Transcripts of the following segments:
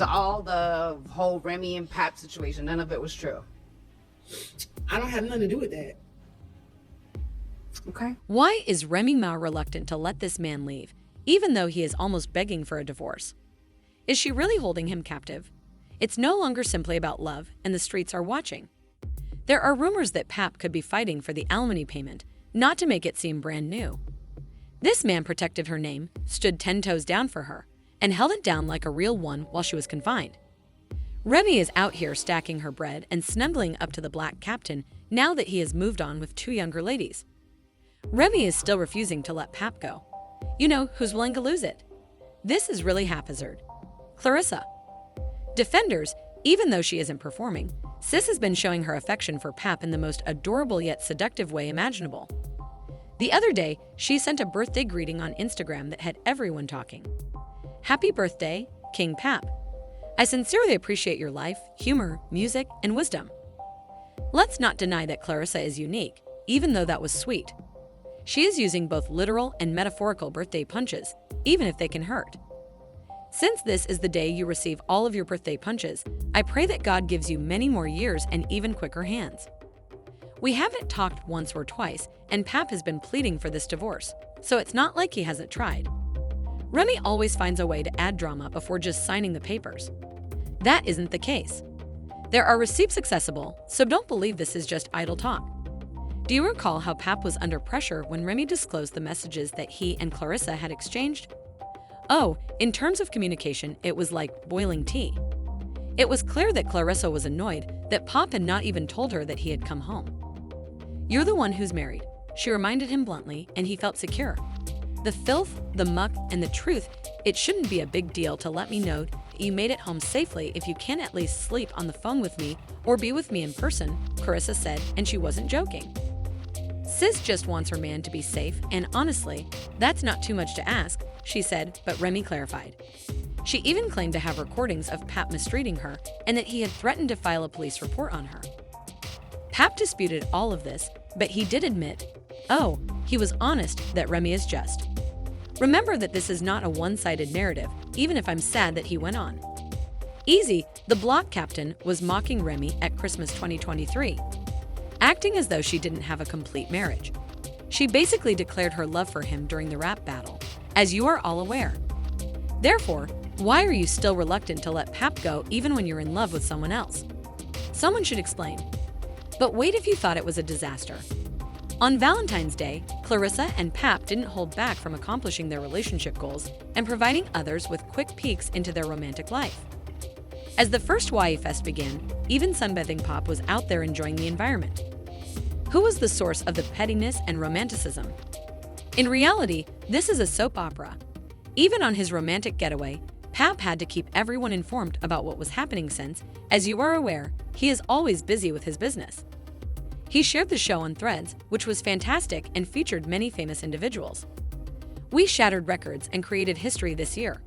All the whole Remy and Pap situation, none of it was true. I don't have nothing to do with that. Okay. Why is Remy Ma reluctant to let this man leave, even though he is almost begging for a divorce? Is she really holding him captive? It's no longer simply about love, and the streets are watching. There are rumors that Pap could be fighting for the alimony payment, not to make it seem brand new. This man protected her name, stood 10 toes down for her, and held it down like a real one while she was confined. Remy is out here stacking her bread and snuggling up to the black captain now that he has moved on with 2 younger ladies. Remy is still refusing to let Pap go. You know who's willing to lose it? This is really haphazard. Claressa. Defenders, even though she isn't performing, Sis has been showing her affection for Pap in the most adorable yet seductive way imaginable. The other day, she sent a birthday greeting on Instagram that had everyone talking. Happy birthday, King Pap. I sincerely appreciate your life, humor, music, and wisdom. Let's not deny that Claressa is unique, even though that was sweet. She is using both literal and metaphorical birthday punches, even if they can hurt. Since this is the day you receive all of your birthday punches, I pray that God gives you many more years and even quicker hands. We haven't talked once or twice, and Pap has been pleading for this divorce, so it's not like he hasn't tried. Remy always finds a way to add drama before just signing the papers. That isn't the case. There are receipts accessible, so don't believe this is just idle talk. Do you recall how Pap was under pressure when Remy disclosed the messages that he and Claressa had exchanged? Oh, in terms of communication, it was like boiling tea. It was clear that Claressa was annoyed that Pap had not even told her that he had come home. You're the one who's married, she reminded him bluntly, and he felt secure. The filth, the muck, and the truth, it shouldn't be a big deal to let me know that you made it home safely if you can at least sleep on the phone with me or be with me in person, Claressa said, and she wasn't joking. Sis just wants her man to be safe, and honestly, that's not too much to ask, she said, but Remy clarified. She even claimed to have recordings of Pap mistreating her and that he had threatened to file a police report on her. Pap disputed all of this, but he did admit, he was honest that Remy is just. Remember that this is not a one-sided narrative, even if I'm sad that he went on. Easy, the block captain, was mocking Remy at Christmas 2023, acting as though she didn't have a complete marriage. She basically declared her love for him during the rap battle, as you are all aware. Therefore, why are you still reluctant to let Pap go even when you're in love with someone else? Someone should explain. But wait if you thought it was a disaster. On Valentine's Day, Claressa and Pap didn't hold back from accomplishing their relationship goals and providing others with quick peeks into their romantic life. As the first YA Fest began, even sunbathing Pop was out there enjoying the environment. Who was the source of the pettiness and romanticism? In reality, this is a soap opera. Even on his romantic getaway, Pap had to keep everyone informed about what was happening since, as you are aware, he is always busy with his business. He shared the show on Threads, which was fantastic and featured many famous individuals. We shattered records and created history this year.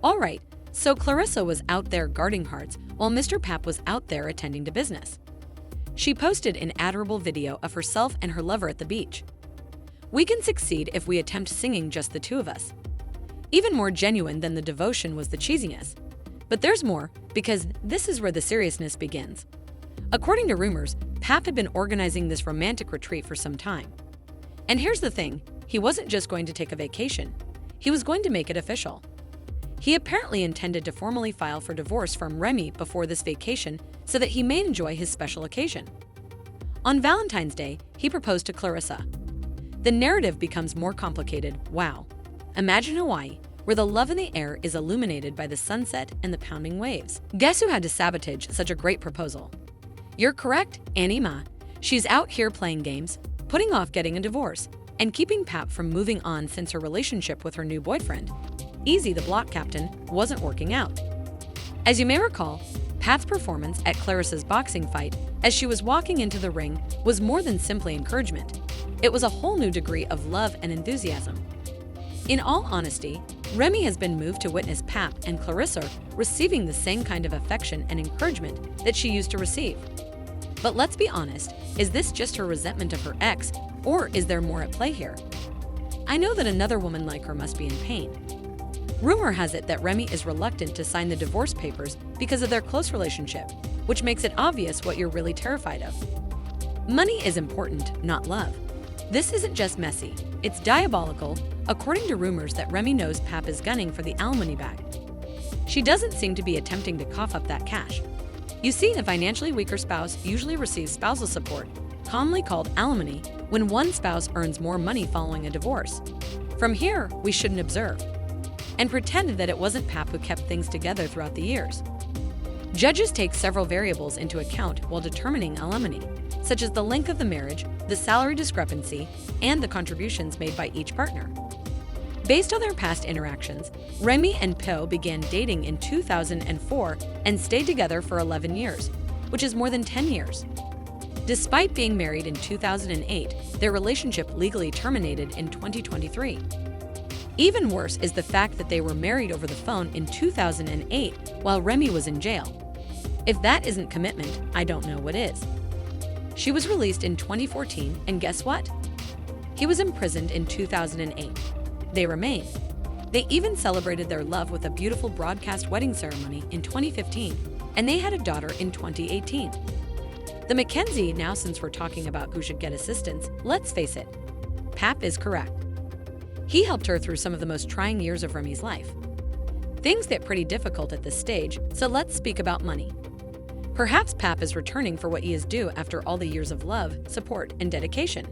Alright, so Claressa was out there guarding hearts while Mr. Pap was out there attending to business. She posted an adorable video of herself and her lover at the beach. We can succeed if we attempt singing just the two of us. Even more genuine than the devotion was the cheesiness. But there's more, because this is where the seriousness begins. According to rumors, Pap had been organizing this romantic retreat for some time. And here's the thing, he wasn't just going to take a vacation. He was going to make it official. He apparently intended to formally file for divorce from Remy before this vacation so that he may enjoy his special occasion. On Valentine's Day, he proposed to Claressa. The narrative becomes more complicated. Wow. Imagine Hawaii, where the love in the air is illuminated by the sunset and the pounding waves. Guess who had to sabotage such a great proposal? You're correct, Annie Ma. She's out here playing games, putting off getting a divorce, and keeping Pap from moving on since her relationship with her new boyfriend. Easy, the block captain, wasn't working out. As you may recall, Pat's performance at Claressa's boxing fight as she was walking into the ring was more than simply encouragement. It was a whole new degree of love and enthusiasm. In all honesty, Remy has been moved to witness Pap and Claressa receiving the same kind of affection and encouragement that she used to receive. But let's be honest, is this just her resentment of her ex, or is there more at play here? I know that another woman like her must be in pain. Rumor has it that Remy is reluctant to sign the divorce papers because of their close relationship, which makes it obvious what you're really terrified of. Money is important, not love. This isn't just messy, it's diabolical, according to rumors that Remy knows Pap is gunning for the alimony bag. She doesn't seem to be attempting to cough up that cash. You see, the financially weaker spouse usually receives spousal support, commonly called alimony, when one spouse earns more money following a divorce. From here, we shouldn't observe and pretended that it wasn't Pap who kept things together throughout the years. Judges take several variables into account while determining alimony, such as the length of the marriage, the salary discrepancy, and the contributions made by each partner. Based on their past interactions, Remy and Po began dating in 2004 and stayed together for 11 years, which is more than 10 years. Despite being married in 2008, their relationship legally terminated in 2023. Even worse is the fact that they were married over the phone in 2008 while Remy was in jail. If that isn't commitment, I don't know what is. She was released in 2014, and guess what? He was imprisoned in 2008. They remain. They even celebrated their love with a beautiful broadcast wedding ceremony in 2015, and they had a daughter in 2018. The Mackenzie, now since we're talking about who should get assistance, let's face it, Pap is correct. He helped her through some of the most trying years of Remy's life. Things get pretty difficult at this stage, so let's speak about money. Perhaps Pap is returning for what he is due after all the years of love, support, and dedication.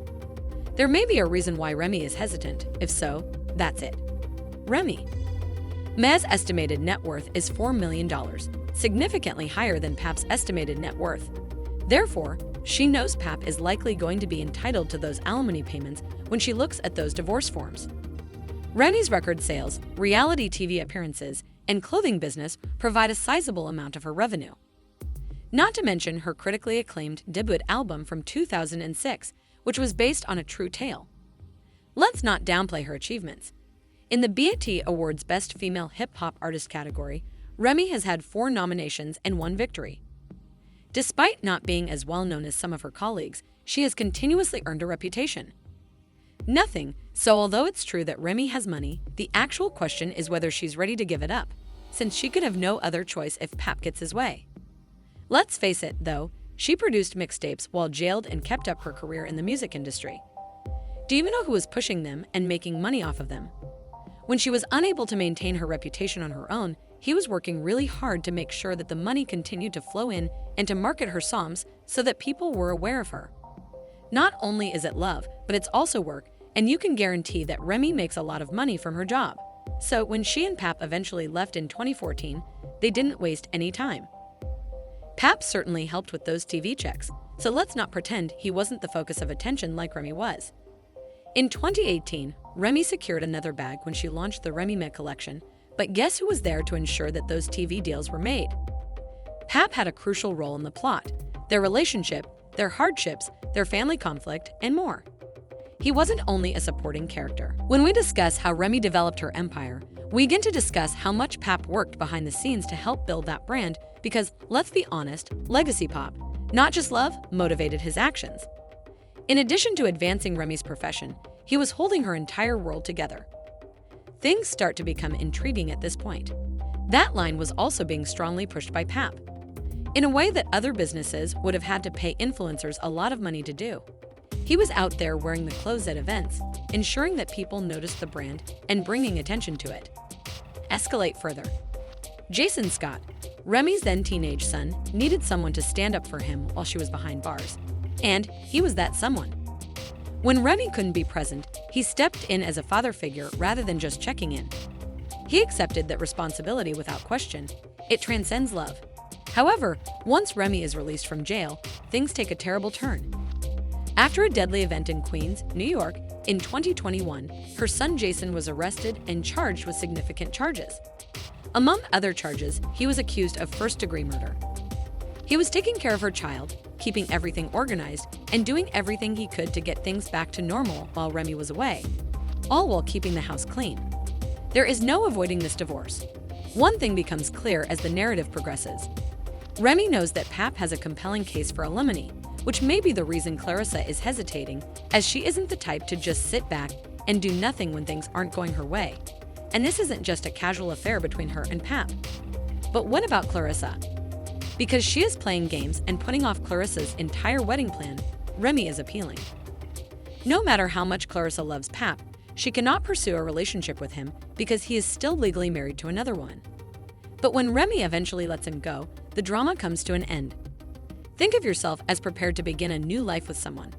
There may be a reason why Remy is hesitant. If so, that's it. Remy. Meg's estimated net worth is $4 million, significantly higher than Pap's estimated net worth. Therefore, she knows Pap is likely going to be entitled to those alimony payments when she looks at those divorce forms. Remy's record sales, reality TV appearances, and clothing business provide a sizable amount of her revenue. Not to mention her critically acclaimed debut album from 2006, which was based on a true tale. Let's not downplay her achievements. In the BET Awards Best Female Hip Hop Artist category, Remy has had 4 nominations and 1 victory. Despite not being as well known as some of her colleagues, she has continuously earned a reputation. So although it's true that Remy has money, the actual question is whether she's ready to give it up, since she could have no other choice if Pap gets his way. Let's face it, though, she produced mixtapes while jailed and kept up her career in the music industry. Do you even know who was pushing them and making money off of them? When she was unable to maintain her reputation on her own, he was working really hard to make sure that the money continued to flow in and to market her songs so that people were aware of her. Not only is it love, but it's also work, and you can guarantee that Remy makes a lot of money from her job. So when she and Pap eventually left in 2014, they didn't waste any time. Pap certainly helped with those TV checks, so let's not pretend he wasn't the focus of attention like Remy was. In 2018, Remy secured another bag when she launched the Remy Meg collection, but guess who was there to ensure that those TV deals were made? Pap had a crucial role in the plot, their relationship, their hardships, their family conflict, and more. He wasn't only a supporting character. When we discuss how Remy developed her empire, we begin to discuss how much Pap worked behind the scenes to help build that brand because, let's be honest, legacy pop, not just love, motivated his actions. In addition to advancing Remy's profession, he was holding her entire world together. Things start to become intriguing at this point. That line was also being strongly pushed by Pap, in a way that other businesses would have had to pay influencers a lot of money to do. He was out there wearing the clothes at events, ensuring that people noticed the brand and bringing attention to it. Escalate further. Jason Scott, Remy's then teenage son, needed someone to stand up for him while she was behind bars. And he was that someone. When Remy couldn't be present, he stepped in as a father figure rather than just checking in. He accepted that responsibility without question. It transcends love. However, once Remy is released from jail, things take a terrible turn. After a deadly event in Queens, New York, in 2021, her son Jason was arrested and charged with significant charges. Among other charges, he was accused of first-degree murder. He was taking care of her child, keeping everything organized, and doing everything he could to get things back to normal while Remy was away, all while keeping the house clean. There is no avoiding this divorce. One thing becomes clear as the narrative progresses. Remy knows that Pap has a compelling case for alimony, which may be the reason Claressa is hesitating, as she isn't the type to just sit back and do nothing when things aren't going her way. And this isn't just a casual affair between her and Pap. But what about Claressa? Because she is playing games and putting off Claressa's entire wedding plan, Remy is appealing. No matter how much Claressa loves Pap, she cannot pursue a relationship with him because he is still legally married to another woman. But when Remy eventually lets him go, the drama comes to an end. Think of yourself as prepared to begin a new life with someone,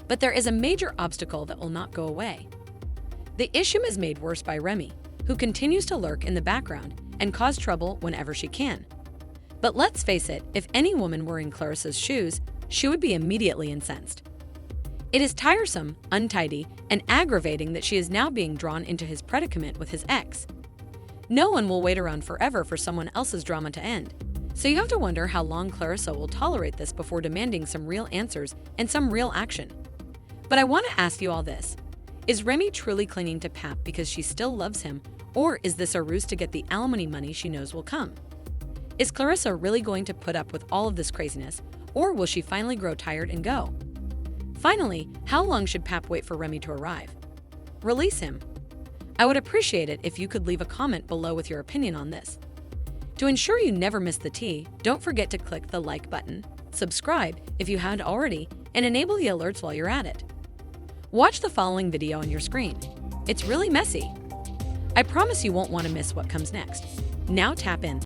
but there is a major obstacle that will not go away. The issue is made worse by Remy, who continues to lurk in the background and cause trouble whenever she can. But let's face it, if any woman were in Claressa's shoes, she would be immediately incensed. It is tiresome, untidy, and aggravating that she is now being drawn into his predicament with his ex. No one will wait around forever for someone else's drama to end, so you have to wonder how long Claressa will tolerate this before demanding some real answers and some real action. But I want to ask you all this. Is Remy truly clinging to Pap because she still loves him, or is this a ruse to get the alimony money she knows will come? Is Claressa really going to put up with all of this craziness, or will she finally grow tired and go? Finally, how long should Pap wait for Remy to arrive? Release him. I would appreciate it if you could leave a comment below with your opinion on this. To ensure you never miss the tea, don't forget to click the like button, subscribe if you haven't already, and enable the alerts while you're at it. Watch the following video on your screen. It's really messy. I promise you won't want to miss what comes next. Now tap in.